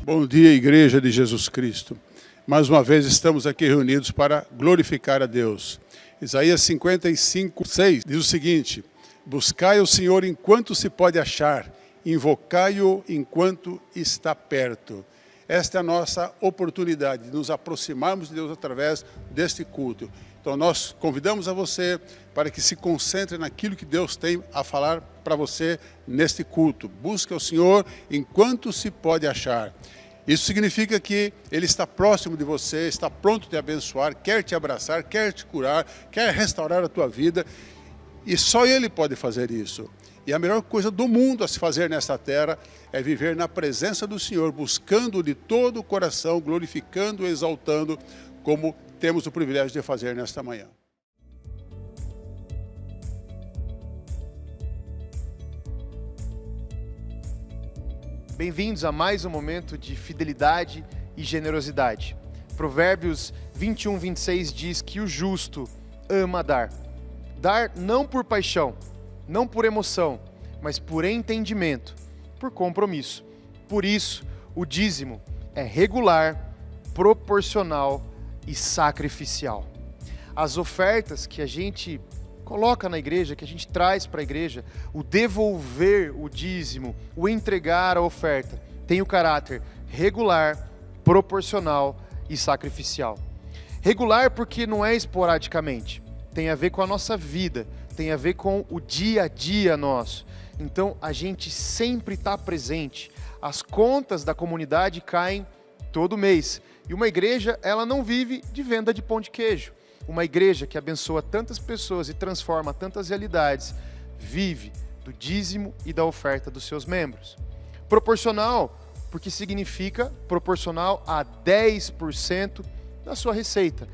Bom dia, Igreja de Jesus Cristo. Mais uma vez estamos aqui reunidos para glorificar a Deus. Isaías 55:6 diz o seguinte: buscai o Senhor enquanto se pode achar, invocai-o enquanto está perto. Esta é a nossa oportunidade de nos aproximarmos de Deus através deste culto. Então nós convidamos a você para que se concentre naquilo que Deus tem a falar para você neste culto. Busque o Senhor enquanto se pode achar. Isso significa que Ele está próximo de você, está pronto a te abençoar, quer te abraçar, quer te curar, quer restaurar a tua vida. E só Ele pode fazer isso. E a melhor coisa do mundo a se fazer nesta terra é viver na presença do Senhor, buscando de todo o coração, glorificando e exaltando, como temos o privilégio de fazer nesta manhã. Bem-vindos a mais um momento de fidelidade e generosidade. Provérbios 21:26 diz que o justo ama dar. Dar não por paixão, não por emoção, mas por entendimento, por compromisso. Por isso, o dízimo é regular, proporcional e sacrificial. As ofertas que a gente coloca na igreja, que a gente traz para a igreja, o devolver o dízimo, o entregar a oferta, tem o caráter regular, proporcional e sacrificial. Regular porque não é esporadicamente, tem a ver com a nossa vida, tem a ver com o dia a dia nosso. Então a gente sempre está presente, as contas da comunidade caem todo mês. E uma igreja, ela não vive de venda de pão de queijo. Uma igreja que abençoa tantas pessoas e transforma tantas realidades, vive do dízimo e da oferta dos seus membros. Proporcional, porque significa proporcional a 10% da sua receita.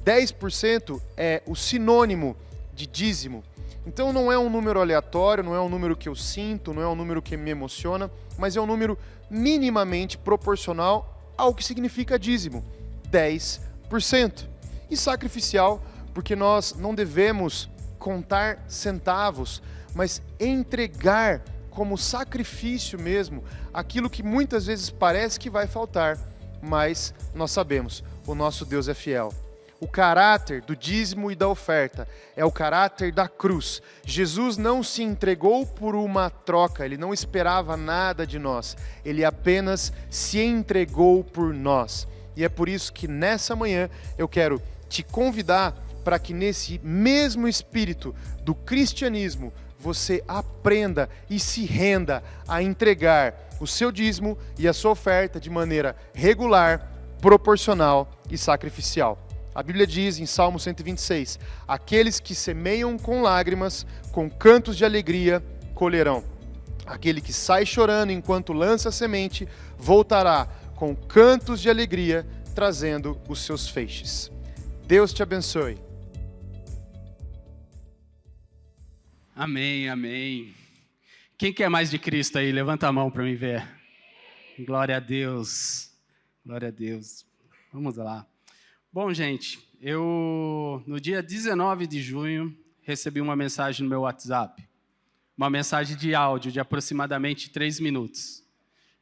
10% é o sinônimo de dízimo. Então não é um número aleatório, não é um número que eu sinto, não é um número que me emociona, mas é um número minimamente proporcional ao que significa dízimo, 10%. E sacrificial, porque nós não devemos contar centavos, mas entregar como sacrifício mesmo aquilo que muitas vezes parece que vai faltar, mas nós sabemos, o nosso Deus é fiel. O caráter do dízimo e da oferta é o caráter da cruz. Jesus não se entregou por uma troca, Ele não esperava nada de nós, Ele apenas se entregou por nós. E é por isso que nessa manhã eu quero te convidar para que nesse mesmo espírito do cristianismo você aprenda e se renda a entregar o seu dízimo e a sua oferta de maneira regular, proporcional e sacrificial. A Bíblia diz em Salmo 126, aqueles que semeiam com lágrimas, com cantos de alegria, colherão. Aquele que sai chorando enquanto lança a semente, voltará com cantos de alegria, trazendo os seus feixes. Deus te abençoe. Amém, amém. Quem quer mais de Cristo aí? Levanta a mão para mim ver. Glória a Deus. Glória a Deus. Vamos lá. Bom, gente, eu no dia 19 de junho recebi uma mensagem no meu WhatsApp. Uma mensagem de áudio de aproximadamente 3 minutos.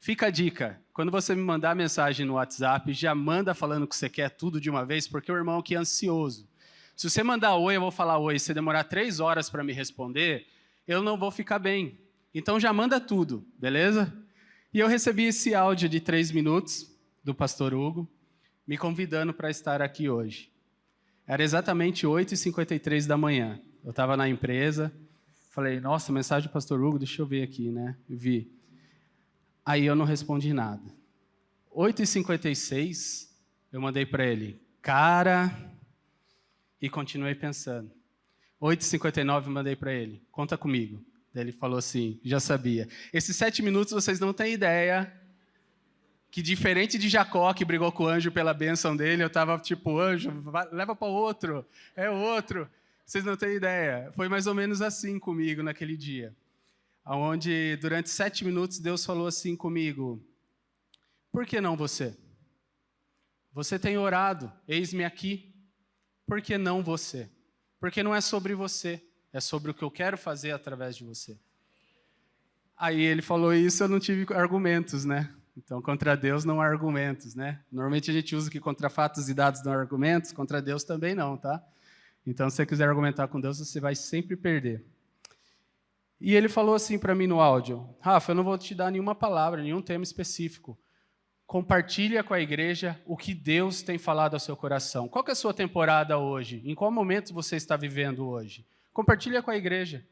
Fica a dica, quando você me mandar mensagem no WhatsApp, já manda falando que você quer tudo de uma vez, porque o irmão aqui é ansioso. Se você mandar oi, eu vou falar oi. Se demorar 3 horas para me responder, eu não vou ficar bem. Então já manda tudo, beleza? E eu recebi esse áudio de 3 minutos do pastor Hugo, me convidando para estar aqui hoje. Era exatamente 8h53 da manhã. Eu estava na empresa, falei, nossa, mensagem do pastor Hugo, deixa eu ver aqui, né? Vi. Aí eu não respondi nada. 8h56, eu mandei para ele, cara, e continuei pensando. 8h59, mandei para ele, conta comigo. Daí ele falou assim, já sabia. Esses 7 minutos vocês não têm ideia que, diferente de Jacó, que brigou com o anjo pela bênção dele, eu estava tipo, anjo, leva para outro, é outro. Vocês não têm ideia. Foi mais ou menos assim comigo naquele dia. Onde, durante 7 minutos, Deus falou assim comigo, por que não você? Você tem orado, eis-me aqui. Por que não você? Porque não é sobre você, é sobre o que eu quero fazer através de você. Aí ele falou isso, eu não tive argumentos, né? Então, contra Deus não há argumentos, né? Normalmente a gente usa que contra fatos e dados não há argumentos, contra Deus também não, tá? Então, se você quiser argumentar com Deus, você vai sempre perder. E ele falou assim para mim no áudio, Rafa, eu não vou te dar nenhuma palavra, nenhum tema específico. Compartilha com a igreja o que Deus tem falado ao seu coração. Qual que é a sua temporada hoje? Em qual momento você está vivendo hoje? Compartilha com a igreja.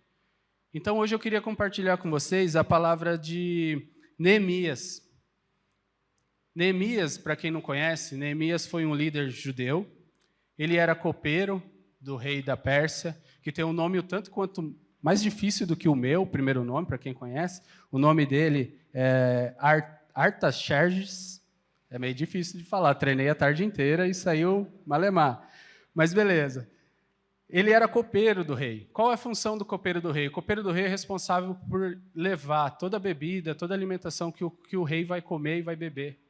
Então, hoje eu queria compartilhar com vocês a palavra de Neemias. Neemias, para quem não conhece, Neemias foi um líder judeu. Ele era copeiro do rei da Pérsia, que tem um nome o tanto quanto mais difícil do que o meu, o primeiro nome, para quem conhece. O nome dele é Artaxerxes. É meio difícil de falar. Treinei a tarde inteira e saiu malemar. Mas beleza. Ele era copeiro do rei. Qual é a função do copeiro do rei? O copeiro do rei é responsável por levar toda a bebida, toda a alimentação que o rei vai comer e vai beber.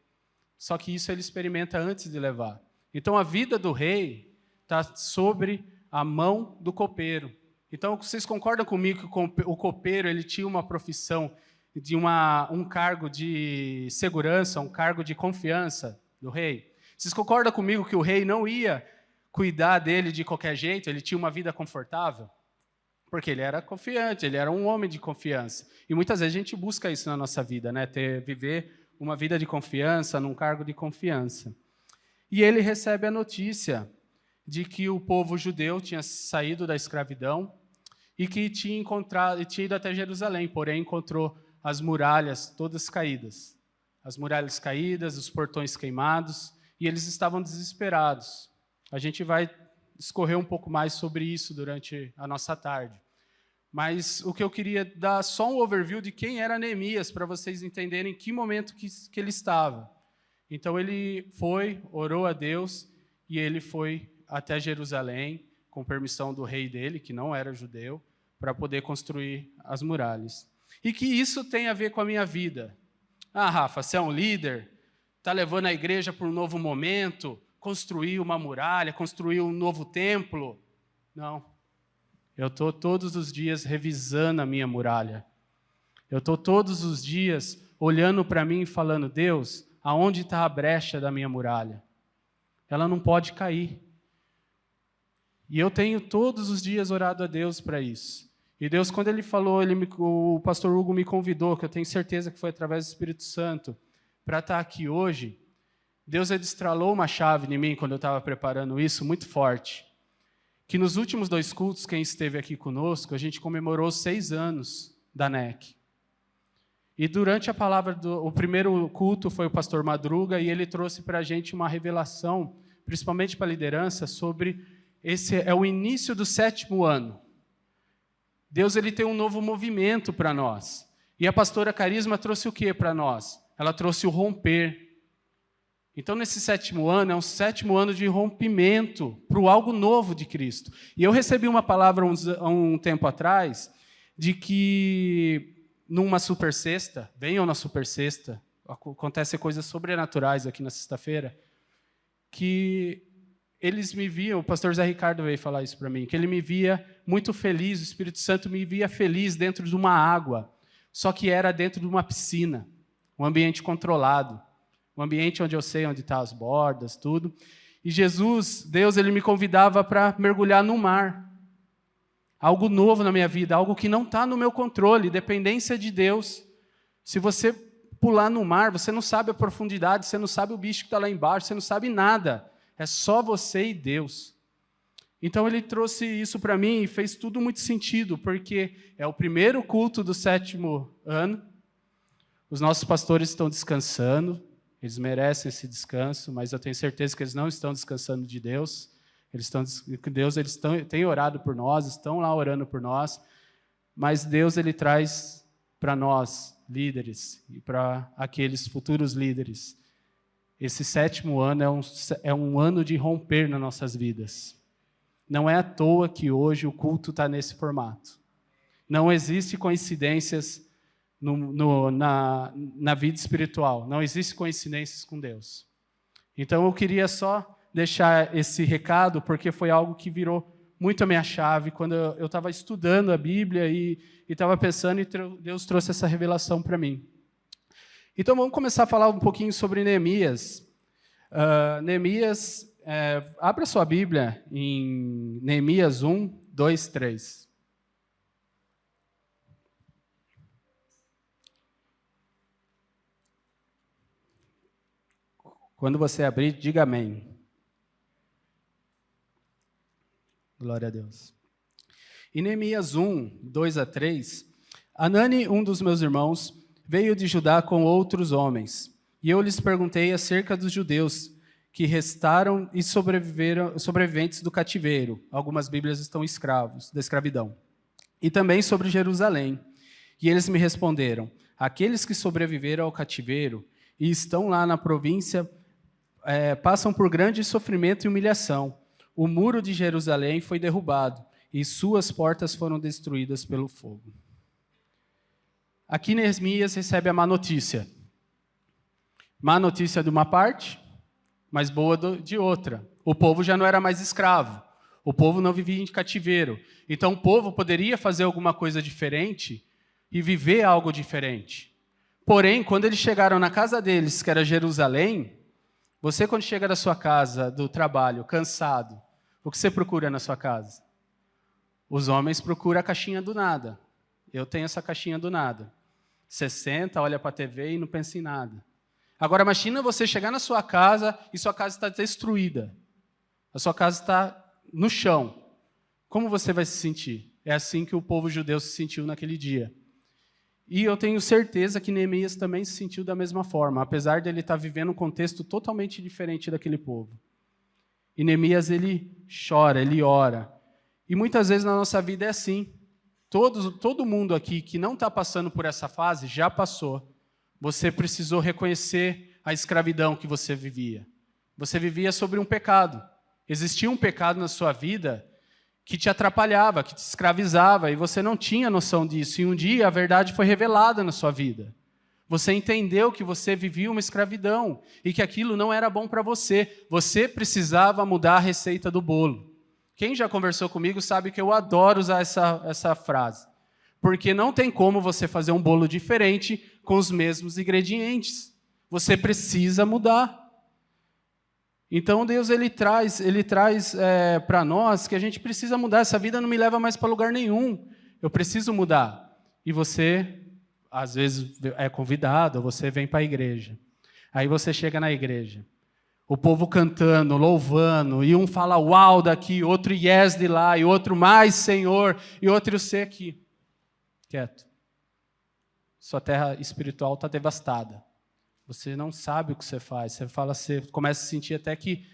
Só que isso ele experimenta antes de levar. Então, a vida do rei está sobre a mão do copeiro. Então, vocês concordam comigo que o copeiro ele tinha uma profissão, de um cargo de segurança, um cargo de confiança do rei? Vocês concordam comigo que o rei não ia cuidar dele de qualquer jeito, ele tinha uma vida confortável? Porque ele era confiante, ele era um homem de confiança. E muitas vezes a gente busca isso na nossa vida, né? Viver uma vida de confiança, num cargo de confiança. E ele recebe a notícia de que o povo judeu tinha saído da escravidão e que tinha ido até Jerusalém, porém encontrou as muralhas todas caídas. As muralhas caídas, os portões queimados, e eles estavam desesperados. A gente vai discorrer um pouco mais sobre isso durante a nossa tarde. Mas o que eu queria dar só um overview de quem era Neemias, para vocês entenderem em que momento que ele estava. Então ele foi, orou a Deus, e ele foi até Jerusalém, com permissão do rei dele, que não era judeu, para poder construir as muralhas. E que isso tem a ver com a minha vida. Ah, Rafa, você é um líder, está levando a igreja para um novo momento, construir uma muralha, construir um novo templo. Não. Eu estou todos os dias revisando a minha muralha. Eu estou todos os dias olhando para mim e falando, Deus, aonde está a brecha da minha muralha? Ela não pode cair. E eu tenho todos os dias orado a Deus para isso. E Deus, quando Ele falou, o pastor Hugo me convidou, que eu tenho certeza que foi através do Espírito Santo, para estar aqui hoje, Deus destralou uma chave em mim, quando eu estava preparando isso, muito forte. Que nos últimos 2 cultos, quem esteve aqui conosco, a gente comemorou 6 anos da NEC. E durante a palavra, o primeiro culto foi o pastor Madruga, e ele trouxe para a gente uma revelação, principalmente para a liderança, sobre esse é o início do 7º ano. Deus ele tem um novo movimento para nós. E a pastora Carisma trouxe o que para nós? Ela trouxe o romper. Então, nesse 7º ano, é um 7º ano de rompimento para o algo novo de Cristo. E eu recebi uma palavra há um tempo atrás, de que numa super sexta, venham na super sexta, acontecem coisas sobrenaturais aqui na sexta-feira, que eles me viam, o pastor Zé Ricardo veio falar isso para mim, que ele me via muito feliz, o Espírito Santo me via feliz dentro de uma água, só que era dentro de uma piscina, um ambiente controlado, um ambiente onde eu sei onde estão as bordas, tudo. E Jesus, Deus, ele me convidava para mergulhar no mar. Algo novo na minha vida, algo que não está no meu controle, dependência de Deus. Se você pular no mar, você não sabe a profundidade, você não sabe o bicho que está lá embaixo, você não sabe nada. É só você e Deus. Então ele trouxe isso para mim e fez tudo muito sentido, porque é o primeiro culto do 7º ano. Os nossos pastores estão descansando, eles merecem esse descanso, mas eu tenho certeza que eles não estão descansando de Deus. Eles têm orado por nós, estão lá orando por nós, mas Deus ele traz para nós, líderes, e para aqueles futuros líderes. Esse 7º ano é um ano de romper nas nossas vidas. Não é à toa que hoje o culto está nesse formato. Não existe coincidências na vida espiritual. Não existe coincidências com Deus. Então eu queria só deixar esse recado, porque foi algo que virou muito a minha chave quando eu estava estudando a Bíblia e estava pensando, e Deus trouxe essa revelação para mim. Então vamos começar a falar um pouquinho sobre Neemias. Abra sua Bíblia em Neemias 1, 2, 3. Quando você abrir, diga amém. Glória a Deus. Em Neemias 1, 2 a 3, Anani, um dos meus irmãos, veio de Judá com outros homens, e eu lhes perguntei acerca dos judeus que restaram e sobreviventes do cativeiro. Algumas Bíblias estão escravos, da escravidão. E também sobre Jerusalém. E eles me responderam: aqueles que sobreviveram ao cativeiro e estão lá na província passam por grande sofrimento e humilhação. O muro de Jerusalém foi derrubado e suas portas foram destruídas pelo fogo. Aqui Neemias recebe a má notícia. Má notícia de uma parte, mas boa de outra. O povo já não era mais escravo. O povo não vivia em cativeiro. Então o povo poderia fazer alguma coisa diferente e viver algo diferente. Porém, quando eles chegaram na casa deles, que era Jerusalém, você quando chega da sua casa, do trabalho, cansado, o que você procura na sua casa? Os homens procuram a caixinha do nada. Eu tenho essa caixinha do nada. Você senta, olha para a TV e não pensa em nada. Agora, imagina você chegar na sua casa e sua casa está destruída. A sua casa está no chão. Como você vai se sentir? É assim que o povo judeu se sentiu naquele dia. E eu tenho certeza que Neemias também se sentiu da mesma forma, apesar de ele estar vivendo um contexto totalmente diferente daquele povo. E Neemias, ele chora, ele ora. E muitas vezes na nossa vida é assim. Todo mundo aqui que não está passando por essa fase, já passou. Você precisou reconhecer a escravidão que você vivia. Você vivia sobre um pecado. Existia um pecado na sua vida que te atrapalhava, que te escravizava, e você não tinha noção disso. E um dia a verdade foi revelada na sua vida. Você entendeu que você vivia uma escravidão e que aquilo não era bom para você. Você precisava mudar a receita do bolo. Quem já conversou comigo sabe que eu adoro usar essa frase. Porque não tem como você fazer um bolo diferente com os mesmos ingredientes. Você precisa mudar. Então Deus ele traz para nós que a gente precisa mudar. Essa vida não me leva mais para lugar nenhum. Eu preciso mudar. E você, às vezes, é convidado, você vem para a igreja. Aí você chega na igreja. O povo cantando, louvando, e um fala uau daqui, outro yes de lá, e outro mais Senhor, e outro você aqui. Quieto. Sua terra espiritual está devastada. Você não sabe o que você faz. Você começa a sentir até que,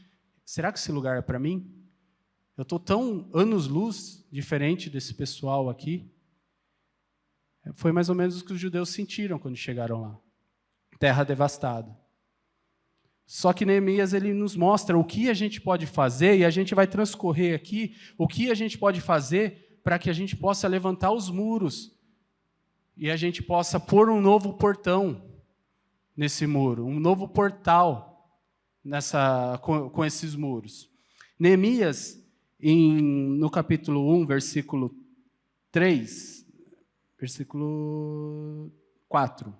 será que esse lugar é para mim? Eu estou tão anos-luz diferente desse pessoal aqui. Foi mais ou menos o que os judeus sentiram quando chegaram lá. Terra devastada. Só que Neemias ele nos mostra o que a gente pode fazer, e a gente vai transcorrer aqui o que a gente pode fazer para que a gente possa levantar os muros e a gente possa pôr um novo portão nesse muro, um novo portal com esses muros. Neemias, no capítulo 1, versículo 3, versículo 4.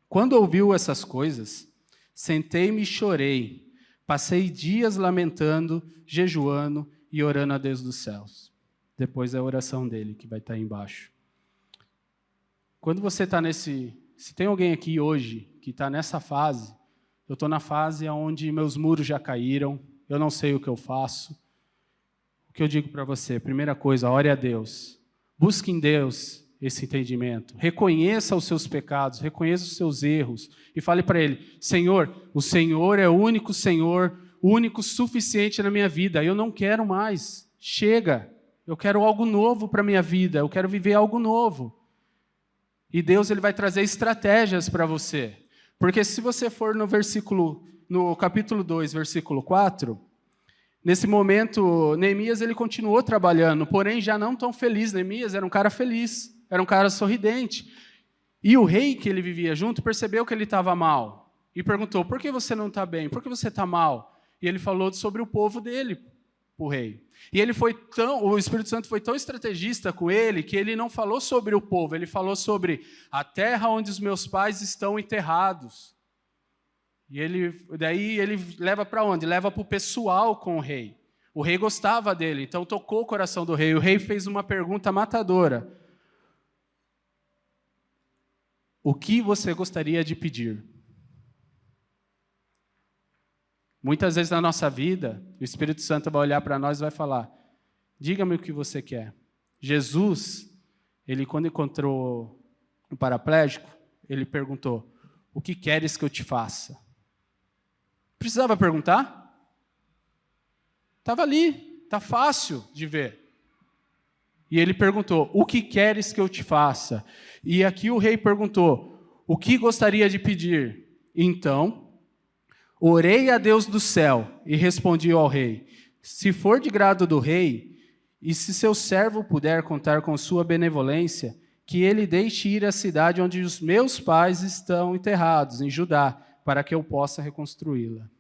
Quando ouviu essas coisas, sentei-me e chorei. Passei dias lamentando, jejuando e orando a Deus dos céus. Depois é a oração dele, que vai estar aí embaixo. Quando você está nesse... Se tem alguém aqui hoje que está nessa fase, eu estou na fase onde meus muros já caíram, eu não sei o que eu faço. O que eu digo para você? Primeira coisa, ore a Deus. Busque em Deus esse entendimento. Reconheça os seus pecados, reconheça os seus erros e fale para Ele, Senhor, o Senhor é o único Senhor, o único suficiente na minha vida. Eu não quero mais. Chega. Eu quero algo novo para a minha vida. Eu quero viver algo novo. E Deus ele vai trazer estratégias para você. Porque se você for no capítulo 2, versículo 4, nesse momento, Neemias ele continuou trabalhando, porém já não tão feliz. Neemias era um cara feliz. Era um cara sorridente. E o rei que ele vivia junto percebeu que ele estava mal. E perguntou, por que você não está bem? Por que você está mal? E ele falou sobre o povo dele, o rei. E o Espírito Santo foi tão estrategista com ele, que ele não falou sobre o povo, ele falou sobre a terra onde os meus pais estão enterrados. E daí ele leva para onde? Leva para o pessoal com o rei. O rei gostava dele, então tocou o coração do rei. O rei fez uma pergunta matadora. O que você gostaria de pedir? Muitas vezes na nossa vida, o Espírito Santo vai olhar para nós e vai falar, diga-me o que você quer. Jesus, ele quando encontrou o paraplégico, ele perguntou, o que queres que eu te faça? Precisava perguntar? Estava ali, está fácil de ver. E ele perguntou, o que queres que eu te faça? E aqui o rei perguntou, o que gostaria de pedir? Então, orei a Deus do céu e respondi ao rei, se for de grado do rei, e se seu servo puder contar com sua benevolência, que ele deixe ir à cidade onde os meus pais estão enterrados, em Judá, para que eu possa reconstruí-la.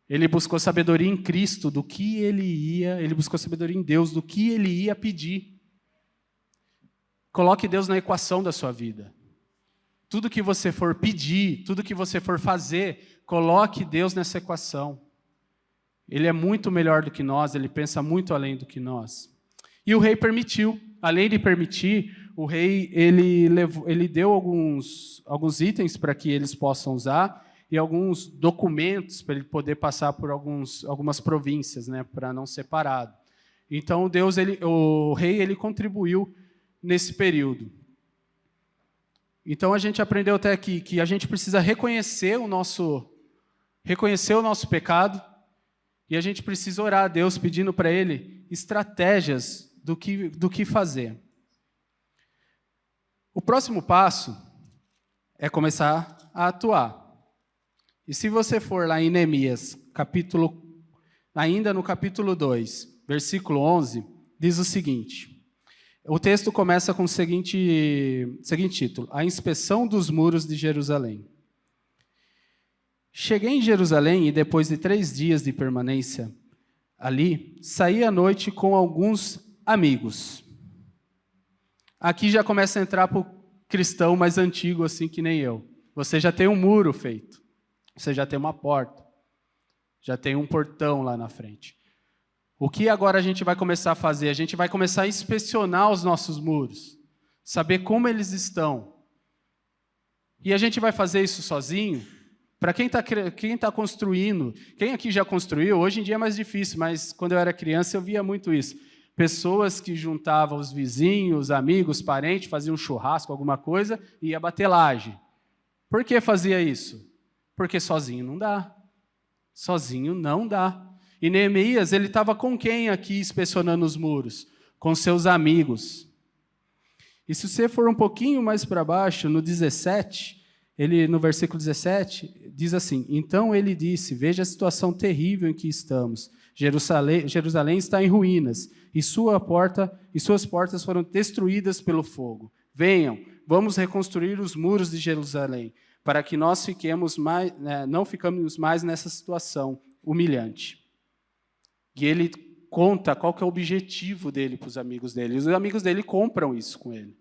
Ele buscou sabedoria em Cristo do que ele buscou sabedoria em Deus do que ele ia pedir. Coloque Deus na equação da sua vida. Tudo que você for pedir, tudo que você for fazer, coloque Deus nessa equação. Ele é muito melhor do que nós, ele pensa muito além do que nós. E o rei permitiu. Além de permitir, o rei ele deu alguns itens para que eles possam usar, e alguns documentos para ele poder passar por algumas províncias, né, para não ser parado. Então o rei ele contribuiu nesse período. Então a gente aprendeu até aqui que a gente precisa reconhecer o nosso pecado e a gente precisa orar a Deus pedindo para Ele estratégias do que fazer. O próximo passo é começar a atuar. E se você for lá em Neemias, ainda no capítulo 2, versículo 11, diz o seguinte. O texto começa com o seguinte título, a inspeção dos muros de Jerusalém. Cheguei em Jerusalém e depois de 3 dias de permanência ali, saí à noite com alguns amigos. Aqui já começa a entrar para o cristão mais antigo, assim que nem eu. Você já tem um muro feito. Você já tem uma porta, já tem um portão lá na frente. O que agora a gente vai começar a fazer? A gente vai começar a inspecionar os nossos muros, saber como eles estão. E a gente vai fazer isso sozinho? Para quem tá construindo, quem aqui já construiu, hoje em dia é mais difícil, mas quando eu era criança eu via muito isso. Pessoas que juntavam os vizinhos, amigos, parentes, faziam um churrasco, alguma coisa, e ia bater laje. Por que fazia isso? Porque sozinho não dá. Sozinho não dá. E Neemias, ele estava com quem aqui inspecionando os muros? Com seus amigos. E se você for um pouquinho mais para baixo, no 17, no versículo 17, diz assim: então ele disse, veja a situação terrível em que estamos. Jerusalém está em ruínas, e suas portas foram destruídas pelo fogo. Venham, vamos reconstruir os muros de Jerusalém, para que nós não ficamos mais nessa situação humilhante. E ele conta qual que é o objetivo dele para os amigos dele. Os amigos dele compram isso com ele.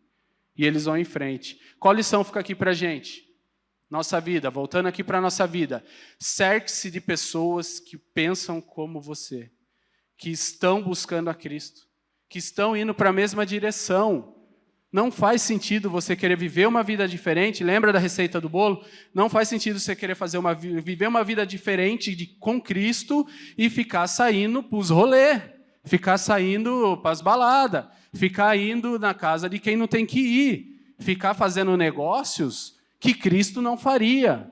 E eles vão em frente. Qual lição fica aqui para a gente? Nossa vida, voltando aqui para a nossa vida. Cerque-se de pessoas que pensam como você, que estão buscando a Cristo, que estão indo para a mesma direção. Não faz sentido você querer viver uma vida diferente. Lembra da receita do bolo? Não faz sentido você querer viver uma vida diferente com Cristo e ficar saindo para os rolês, ficar saindo para as baladas, ficar indo na casa de quem não tem que ir, ficar fazendo negócios que Cristo não faria,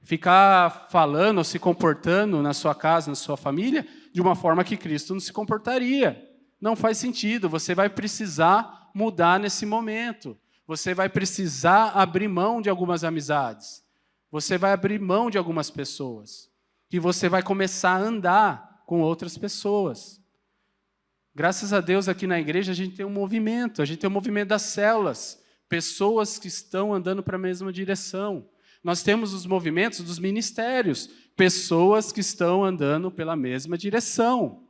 ficar falando ou se comportando na sua casa, na sua família, de uma forma que Cristo não se comportaria. Não faz sentido, você vai precisar mudar nesse momento. Você vai precisar abrir mão de algumas amizades. Você vai abrir mão de algumas pessoas. E você vai começar a andar com outras pessoas. Graças a Deus, aqui na igreja, a gente tem um movimento das células. Pessoas que estão andando para a mesma direção. Nós temos os movimentos dos ministérios. Pessoas que estão andando pela mesma direção.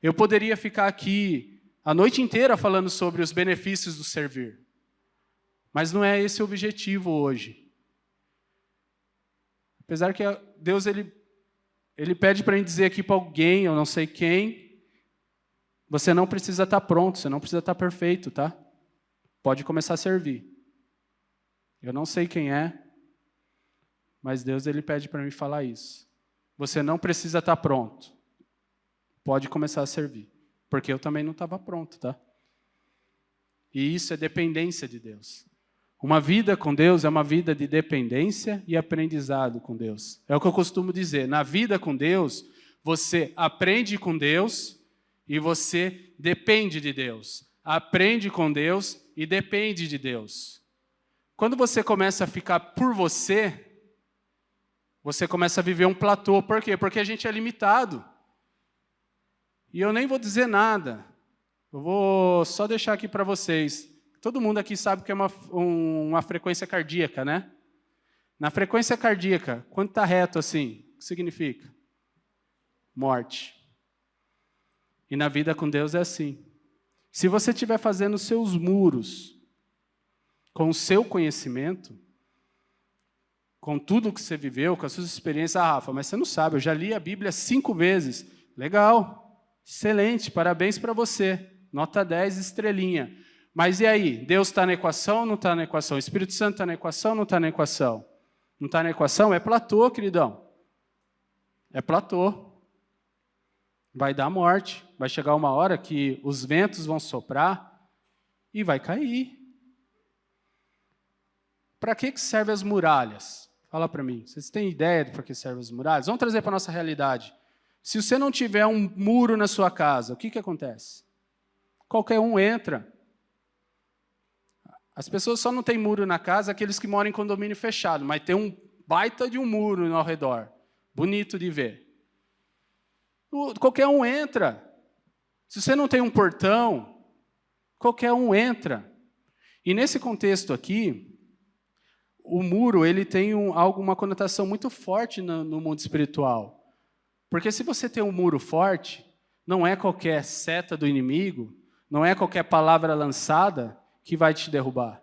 Eu poderia ficar aqui a noite inteira falando sobre os benefícios do servir. Mas não é esse o objetivo hoje. Apesar que Deus ele pede para a gente dizer aqui para alguém, eu não sei quem, você não precisa estar pronto, você não precisa estar perfeito, tá? Pode começar a servir. Eu não sei quem é, mas Deus ele pede para mim falar isso. Você não precisa estar pronto. Pode começar a servir. Porque eu também não estava pronto, tá? E isso é dependência de Deus. Uma vida com Deus é uma vida de dependência e aprendizado com Deus. É o que eu costumo dizer. Na vida com Deus, você aprende com Deus e você depende de Deus. Aprende com Deus e depende de Deus. Quando você começa a ficar por você, você começa a viver um platô. Por quê? Porque a gente é limitado. E eu nem vou dizer nada. Eu vou só deixar aqui para vocês. Todo mundo aqui sabe que é uma frequência cardíaca, né? Na frequência cardíaca, quando está reto assim, o que significa? Morte. E na vida com Deus é assim. Se você estiver fazendo os seus muros com o seu conhecimento, com tudo que você viveu, com as suas experiências, Rafa, mas você não sabe, eu já li a Bíblia 5 vezes. Legal. Excelente, parabéns para você. Nota 10, estrelinha. Mas e aí? Deus está na equação ou não está na equação? O Espírito Santo está na equação ou não está na equação? Não está na equação? É platô, queridão. É platô. Vai dar morte. Vai chegar uma hora que os ventos vão soprar e vai cair. Para que servem as muralhas? Fala para mim. Vocês têm ideia de para que servem as muralhas? Vamos trazer para a nossa realidade. Se você não tiver um muro na sua casa, o que acontece? Qualquer um entra. As pessoas só não têm muro na casa, aqueles que moram em condomínio fechado, mas tem um baita de um muro ao redor. Bonito de ver. Qualquer um entra. Se você não tem um portão, qualquer um entra. E nesse contexto aqui, o muro ele tem uma conotação muito forte no mundo espiritual. Porque se você tem um muro forte, não é qualquer seta do inimigo, não é qualquer palavra lançada que vai te derrubar.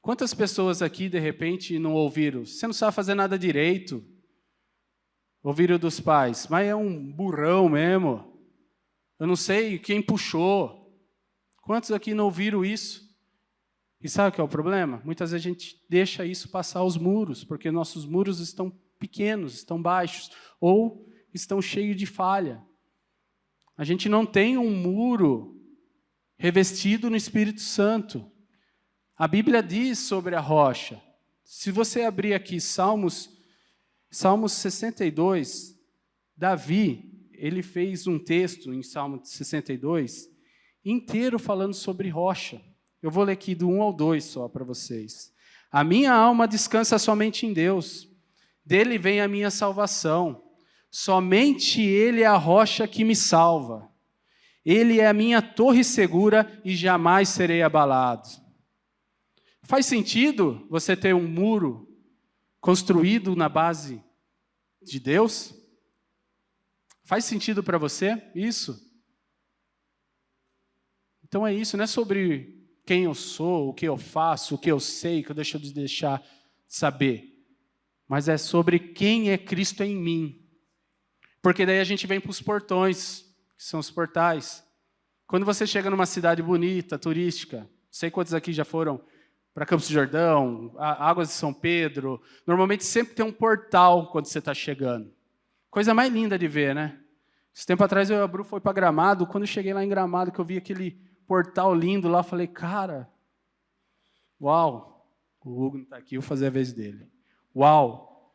Quantas pessoas aqui, de repente, não ouviram? Você não sabe fazer nada direito. Ouviram dos pais, mas é um burrão mesmo. Eu não sei quem puxou. Quantos aqui não ouviram isso? E sabe o que é o problema? Muitas vezes a gente deixa isso passar os muros, porque nossos muros estão pequenos, estão baixos, ou estão cheios de falha. A gente não tem um muro revestido no Espírito Santo. A Bíblia diz sobre a rocha. Se você abrir aqui Salmos 62, Davi, ele fez um texto em Salmo 62, inteiro falando sobre rocha. Eu vou ler aqui do 1 ao 2 só para vocês. A minha alma descansa somente em Deus. Dele vem a minha salvação. Somente Ele é a rocha que me salva. Ele é a minha torre segura e jamais serei abalado. Faz sentido você ter um muro construído na base de Deus? Faz sentido para você isso? Então é isso, não é sobre quem eu sou, o que eu faço, o que eu sei, que eu deixo de deixar de saber. Mas é sobre quem é Cristo em mim. Porque daí a gente vem para os portões, que são os portais. Quando você chega numa cidade bonita, turística, não sei quantos aqui já foram para Campos do Jordão, Águas de São Pedro, normalmente sempre tem um portal quando você está chegando. Coisa mais linda de ver, né? Esse tempo atrás eu e a Bru foi para Gramado, quando eu cheguei lá em Gramado, que eu vi aquele portal lindo lá, eu falei, cara, uau, o Hugo não está aqui, eu vou fazer a vez dele. Uau!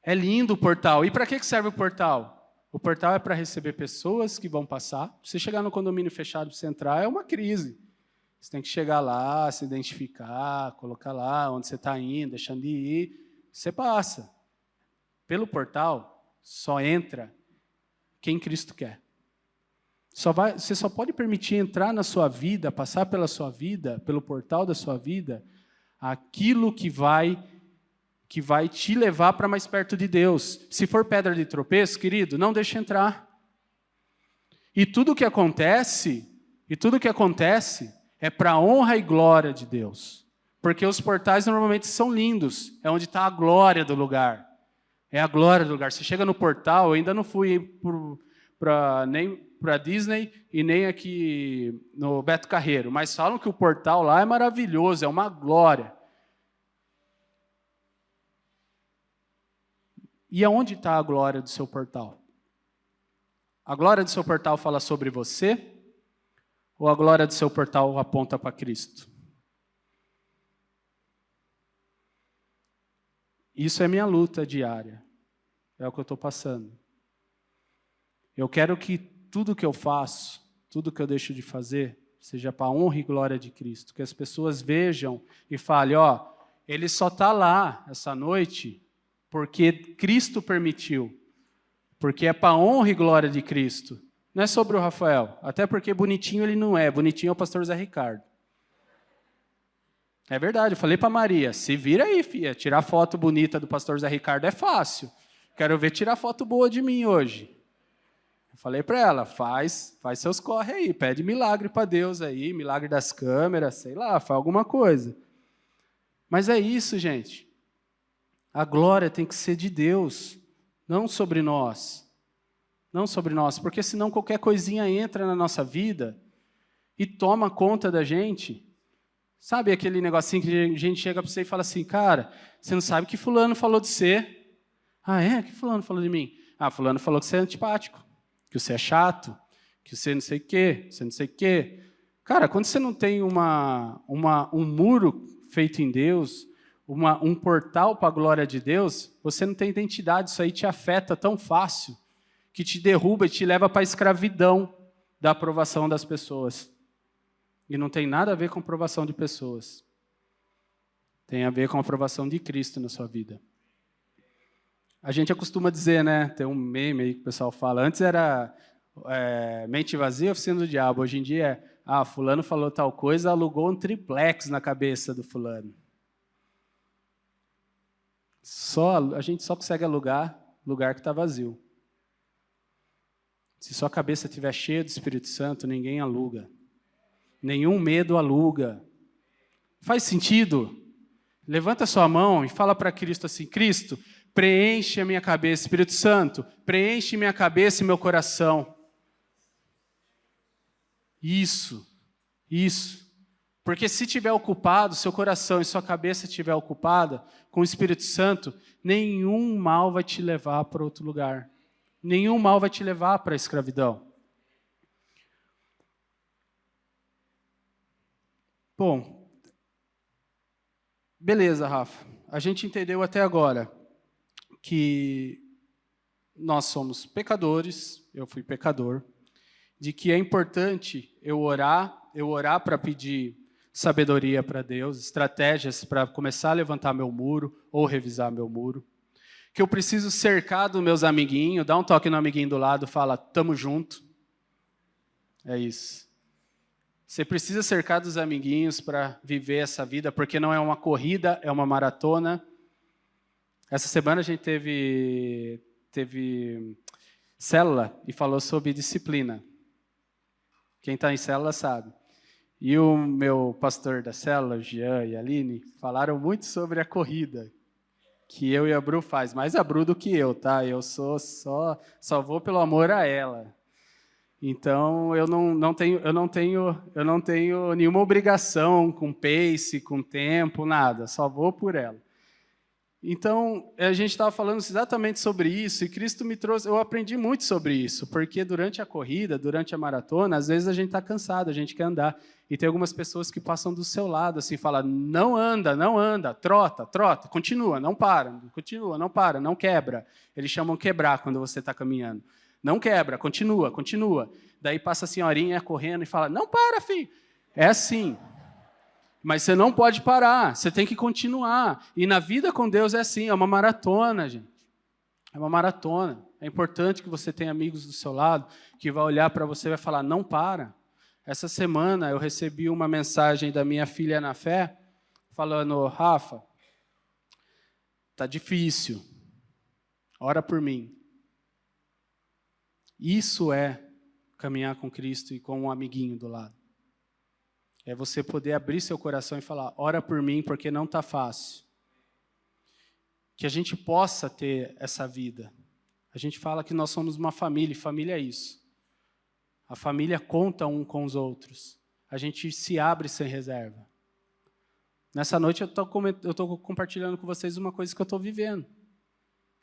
É lindo o portal. E para que serve o portal? O portal é para receber pessoas que vão passar. Você chegar no condomínio fechado para você entrar, é uma crise. Você tem que chegar lá, se identificar, colocar lá onde você está indo, deixando de ir. Você passa. Pelo portal, só entra quem Cristo quer. Você só pode permitir entrar na sua vida, passar pela sua vida, pelo portal da sua vida, aquilo que vai te levar para mais perto de Deus. Se for pedra de tropeço, querido, não deixe entrar. E tudo que acontece é para a honra e glória de Deus. Porque os portais normalmente são lindos, é onde está a glória do lugar. É a glória do lugar. Você chega no portal, eu ainda não fui nem para Disney e nem aqui no Beto Carreiro, mas falam que o portal lá é maravilhoso, é uma glória. E aonde está a glória do seu portal? A glória do seu portal fala sobre você? Ou a glória do seu portal aponta para Cristo? Isso é minha luta diária. É o que eu estou passando. Eu quero que tudo que eu faço, tudo que eu deixo de fazer, seja para a honra e glória de Cristo. Que as pessoas vejam e falem, ele só está lá essa noite porque Cristo permitiu. Porque é para a honra e glória de Cristo. Não é sobre o Rafael. Até porque bonitinho ele não é. Bonitinho é o pastor Zé Ricardo. É verdade, eu falei para Maria, se vira aí, filha. Tirar foto bonita do pastor Zé Ricardo é fácil. Quero ver tirar foto boa de mim hoje. Eu falei para ela, faz seus corre aí. Pede milagre para Deus aí. Milagre das câmeras, sei lá, faz alguma coisa. Mas é isso, gente. A glória tem que ser de Deus, não sobre nós. Não sobre nós, porque senão qualquer coisinha entra na nossa vida e toma conta da gente. Sabe aquele negocinho que a gente chega para você e fala assim, cara, você não sabe que fulano falou de você. Ah, é? Que fulano falou de mim? Ah, fulano falou que você é antipático, que você é chato, que você não sei o quê, você não sei o quê. Cara, quando você não tem um muro feito em Deus, um portal para a glória de Deus, você não tem identidade, isso aí te afeta tão fácil, que te derruba e te leva para a escravidão da aprovação das pessoas. E não tem nada a ver com aprovação de pessoas. Tem a ver com a aprovação de Cristo na sua vida. A gente costuma dizer, né? Tem um meme aí que o pessoal fala. Antes era mente vazia, oficina do diabo. Hoje em dia fulano falou tal coisa, alugou um triplex na cabeça do fulano. A gente só consegue alugar lugar que está vazio. Se sua cabeça estiver cheia do Espírito Santo, ninguém aluga. Nenhum medo aluga. Faz sentido? Levanta sua mão e fala para Cristo assim, Cristo, preenche a minha cabeça, Espírito Santo, preenche minha cabeça e meu coração. Isso. Porque se estiver ocupado, seu coração e sua cabeça estiver ocupada com o Espírito Santo, nenhum mal vai te levar para outro lugar. Nenhum mal vai te levar para a escravidão. Bom, beleza, Rafa. A gente entendeu até agora que nós somos pecadores, eu fui pecador, de que é importante eu orar para pedir sabedoria para Deus, estratégias para começar a levantar meu muro ou revisar meu muro. Que eu preciso cercar dos meus amiguinhos, dá um toque no amiguinho do lado, fala, tamo junto. É isso. Você precisa cercar dos amiguinhos para viver essa vida, porque não é uma corrida, é uma maratona. Essa semana a gente teve célula e falou sobre disciplina. Quem está em célula sabe. E o meu pastor da célula, o Jean e a Aline, falaram muito sobre a corrida que eu e a Bru faz. Mais a Bru do que eu, tá? Eu só vou pelo amor a ela. Então, eu não tenho nenhuma obrigação com pace, com tempo, nada. Só vou por ela. Então, a gente estava falando exatamente sobre isso, e Cristo me trouxe, eu aprendi muito sobre isso, porque durante a corrida, durante a maratona, às vezes a gente está cansado, a gente quer andar, e tem algumas pessoas que passam do seu lado, assim, falam, não anda, trota, continua, não para, não quebra. Eles chamam quebrar quando você está caminhando. Não quebra, continua. Daí passa a senhorinha correndo e fala, não para, filho. É assim. Mas você não pode parar, você tem que continuar. E na vida com Deus é assim, é uma maratona, gente. É uma maratona. É importante que você tenha amigos do seu lado que vai olhar para você e vai falar, não para. Essa semana eu recebi uma mensagem da minha filha na fé, falando, Rafa, tá difícil, ora por mim. Isso é caminhar com Cristo e com um amiguinho do lado. É você poder abrir seu coração e falar, ora por mim, porque não está fácil. Que a gente possa ter essa vida. A gente fala que nós somos uma família, e família é isso. A família conta um com os outros. A gente se abre sem reserva. Nessa noite eu estou compartilhando com vocês uma coisa que eu estou vivendo.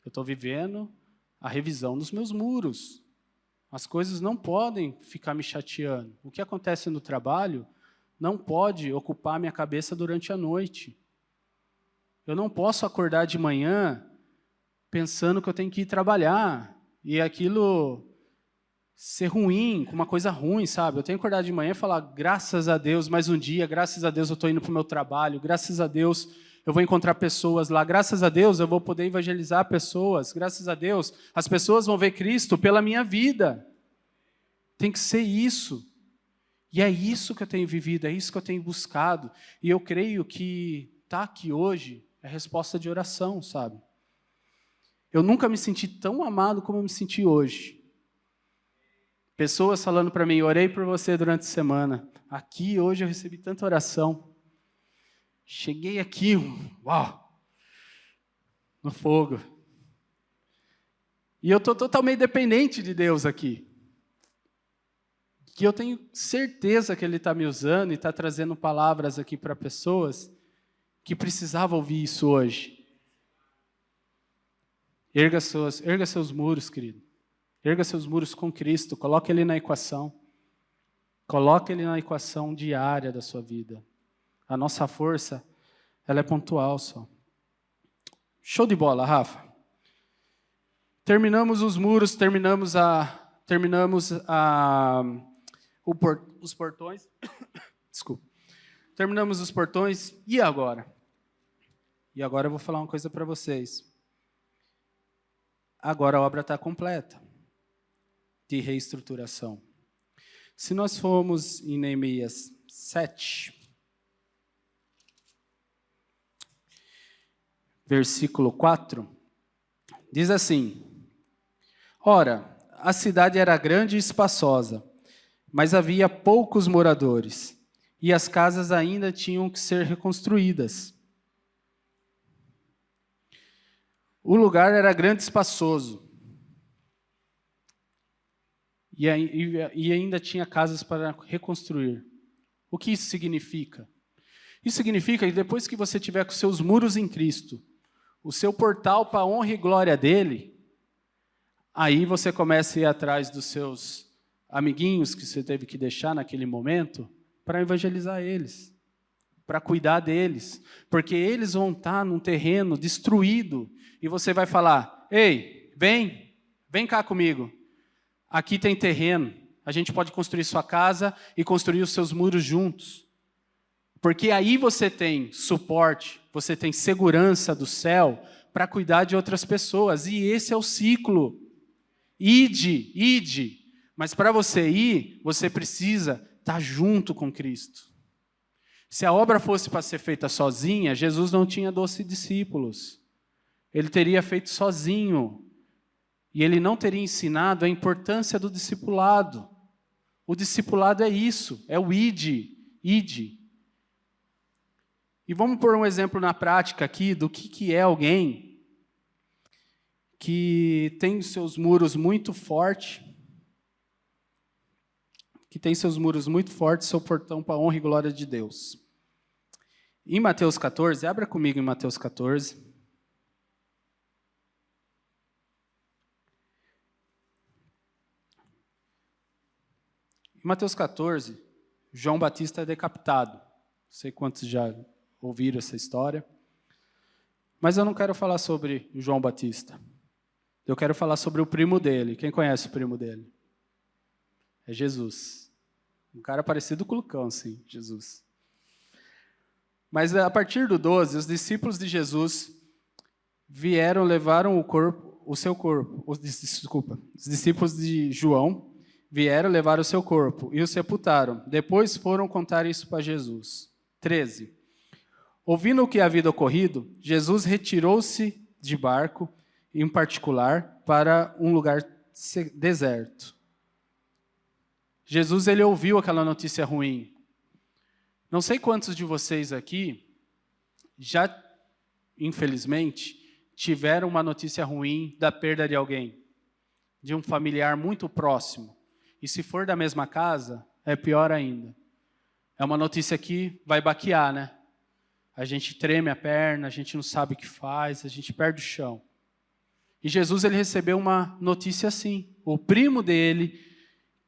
Eu estou vivendo a revisão dos meus muros. As coisas não podem ficar me chateando. O que acontece no trabalho não pode ocupar minha cabeça durante a noite. Eu não posso acordar de manhã pensando que eu tenho que ir trabalhar e aquilo ser ruim, com uma coisa ruim, sabe? Eu tenho que acordar de manhã e falar, graças a Deus, mais um dia, graças a Deus eu estou indo para o meu trabalho, graças a Deus eu vou encontrar pessoas lá, graças a Deus eu vou poder evangelizar pessoas, graças a Deus as pessoas vão ver Cristo pela minha vida. Tem que ser isso. E é isso que eu tenho vivido, é isso que eu tenho buscado. E eu creio que estar aqui hoje é resposta de oração, sabe? Eu nunca me senti tão amado como eu me senti hoje. Pessoas falando para mim, orei por você durante a semana. Aqui, hoje, eu recebi tanta oração. Cheguei aqui, uau, no fogo. E eu estou totalmente dependente de Deus aqui. Que eu tenho certeza que Ele está me usando e está trazendo palavras aqui para pessoas que precisavam ouvir isso hoje. Erga seus muros, querido. Erga seus muros com Cristo. Coloque Ele na equação. Coloque Ele na equação diária da sua vida. A nossa força, ela é pontual só. Show de bola, Rafa. Terminamos os muros, terminamos os portões. Desculpa. Terminamos os portões. E agora? E agora eu vou falar uma coisa para vocês. Agora a obra está completa de reestruturação. Se nós formos em Neemias 7, versículo 4, diz assim, ora, a cidade era grande e espaçosa, mas havia poucos moradores, e as casas ainda tinham que ser reconstruídas. O lugar era grande e espaçoso, e ainda tinha casas para reconstruir. O que isso significa? Isso significa que depois que você tiver com seus muros em Cristo, o seu portal para a honra e glória dele, aí você começa a ir atrás dos seus amiguinhos que você teve que deixar naquele momento para evangelizar eles, para cuidar deles, porque eles vão estar num terreno destruído e você vai falar, ei, vem cá comigo, aqui tem terreno, A gente pode construir sua casa e construir os seus muros juntos. Porque aí você tem suporte, você tem segurança do céu para cuidar de outras pessoas. E esse é o ciclo. Ide. Mas para você ir, você precisa estar junto com Cristo. Se a obra fosse para ser feita sozinha, Jesus não tinha 12 discípulos. Ele teria feito sozinho. E ele não teria ensinado a importância do discipulado. O discipulado é isso, é o ide. E vamos pôr um exemplo na prática aqui do que é alguém que tem os seus muros muito fortes, seu portão para a honra e glória de Deus. Em Mateus 14, abra comigo em Mateus 14. Em Mateus 14, João Batista é decapitado. Não sei quantos já ouviram essa história. Mas eu não quero falar sobre João Batista. Eu quero falar sobre o primo dele. Quem conhece o primo dele? É Jesus. Um cara parecido com o Lucão, sim, Jesus. Mas a partir do 12, os discípulos de Jesus levaram os discípulos de João vieram levar o seu corpo e o sepultaram. Depois foram contar isso para Jesus. 13. Ouvindo o que havia ocorrido, Jesus retirou-se de barco, em particular, para um lugar deserto. Jesus, ele ouviu aquela notícia ruim. Não sei quantos de vocês aqui já, infelizmente, tiveram uma notícia ruim da perda de alguém, de um familiar muito próximo. E se for da mesma casa, é pior ainda. É uma notícia que vai baquear, né? A gente treme a perna, a gente não sabe o que faz, a gente perde o chão. E Jesus, ele recebeu uma notícia assim. O primo dele,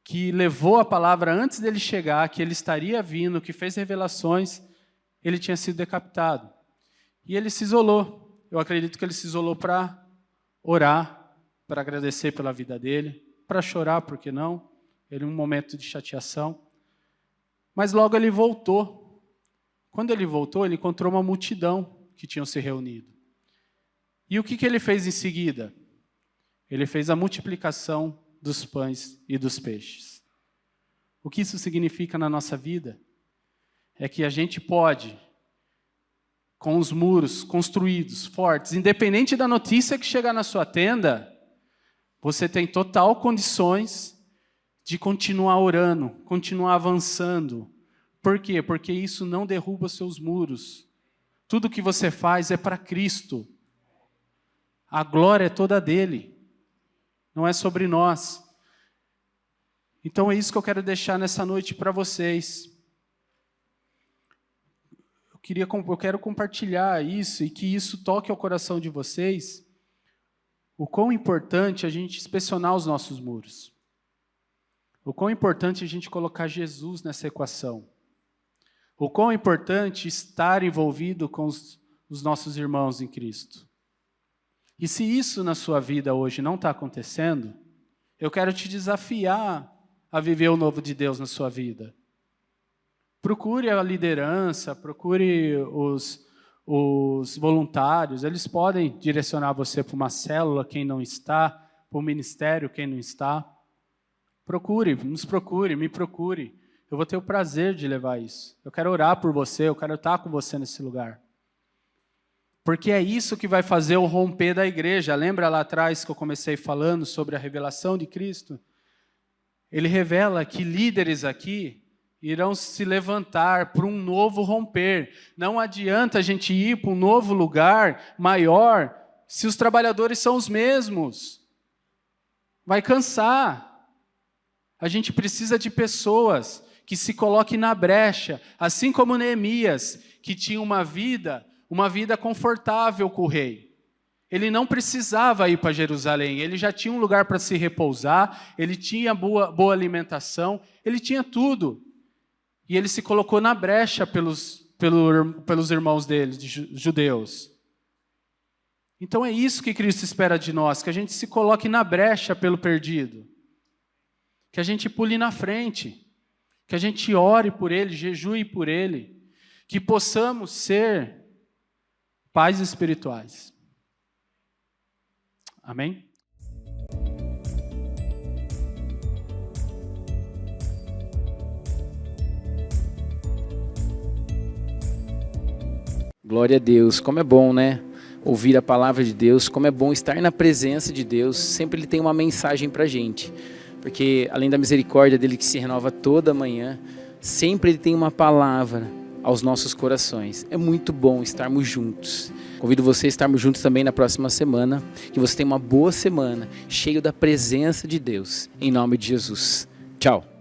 que levou a palavra antes dele chegar, que ele estaria vindo, que fez revelações, ele tinha sido decapitado. E ele se isolou. Eu acredito que ele se isolou para orar, para agradecer pela vida dele, para chorar, por que não? Ele um momento de chateação. Mas logo ele voltou. Quando ele voltou, ele encontrou uma multidão que tinham se reunido. E o que ele fez em seguida? Ele fez a multiplicação dos pães e dos peixes. O que isso significa na nossa vida? É que a gente pode, com os muros construídos, fortes, independente da notícia que chegar na sua tenda, você tem total condições de continuar orando, continuar avançando. Por quê? Porque isso não derruba os seus muros. Tudo que você faz é para Cristo. A glória é toda dele. Não é sobre nós. Então é isso que eu quero deixar nessa noite para vocês. Eu quero compartilhar isso e que isso toque ao coração de vocês. O quão importante a gente inspecionar os nossos muros. O quão importante a gente colocar Jesus nessa equação. O quão importante estar envolvido com os nossos irmãos em Cristo. E se isso na sua vida hoje não está acontecendo, eu quero te desafiar a viver o novo de Deus na sua vida. Procure a liderança, procure os voluntários, eles podem direcionar você para uma célula, quem não está, para um ministério, quem não está. Me procure. Eu vou ter o prazer de levar isso. Eu quero orar por você, eu quero estar com você nesse lugar. Porque é isso que vai fazer o romper da igreja. Lembra lá atrás que eu comecei falando sobre a revelação de Cristo? Ele revela que líderes aqui irão se levantar para um novo romper. Não adianta a gente ir para um novo lugar maior se os trabalhadores são os mesmos. Vai cansar. A gente precisa de pessoas que se coloquem na brecha, assim como Neemias, que tinha uma vida confortável com o rei. Ele não precisava ir para Jerusalém, ele já tinha um lugar para se repousar, ele tinha boa alimentação, ele tinha tudo. E ele se colocou na brecha pelos irmãos dele, judeus. Então é isso que Cristo espera de nós, que a gente se coloque na brecha pelo perdido. que a gente pule na frente, que a gente ore por ele, jejue por ele, que possamos ser pais espirituais. Amém? Glória a Deus, como é bom, né? Ouvir a palavra de Deus, como é bom estar na presença de Deus. Sempre Ele tem uma mensagem pra gente, porque além da misericórdia dele que se renova toda manhã, sempre Ele tem uma palavra aos nossos corações. É muito bom estarmos juntos. Convido você a estarmos juntos também na próxima semana, que você tenha uma boa semana, cheio da presença de Deus, em nome de Jesus. Tchau!